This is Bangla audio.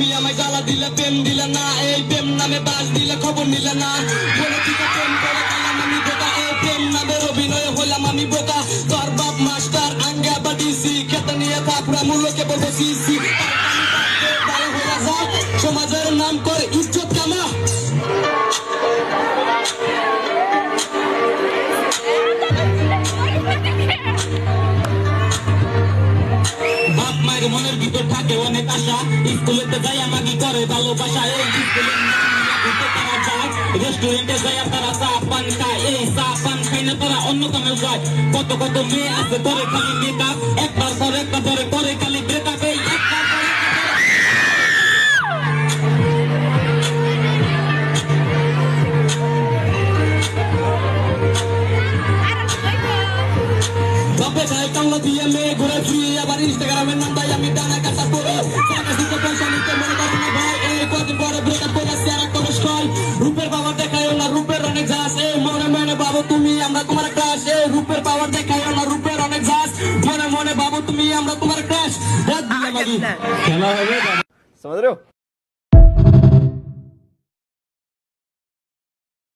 তুমি আমায় গালা দিলে প্রেম দিলে না, এই প্রেম নামে বাস দিলে খবর নিলে না। বলে দিকে প্রেম করে কালাম আমি বোকা, এই প্রেম নামের অভিনয় হলাম আমি বোকা। তোর বাপ মাস্টার আঙ্গা বা ডিসি, খেতে নিয়ে তাপরা মূল্যকে বলবো সিসি। ভালো হয়ে যা, সমাজের নাম করে ইজ্জত কামা। বাপ মায়ের মনের ভিতর থাকে অনেক আশা, স্কুলেতে যাই আমাকে করে ভালোবাসা। এই স্কুলের তারা যায়, রেস্টুরেন্টে যাই তারা চা পান খায়। এই চা পান খাই না তারা অন্য কামে যায়। কত কত মেয়ে আছে করে খালি মেকআপ, একবার পর একটা পরে করে খালি ব্রেকআপ। এই একবার পর বাপে ভাই কাংলা দিয়ে মেয়ে ঘুরে ফিরে, আবার ইনস্টাগ্রামের নাম্বার আমি ডানা কাটা পড়ি। পয়সা নিতে মনে করেন না ভাই, এই কদিন পরে ব্রেকআপ করে আর একটা কষ্ট। রূপের পাওয়ার দেখায়ও না, রূপের অনেক জাস। এই মনে মনে ভাবো তুমি আমরা তোমার ক্রাশ। এই রূপের পাওয়ার দেখায়ও না, রূপের অনেক জাস। মনে মনে ভাবো তুমি আমরা তোমার ক্রাশ। খেলা হবে।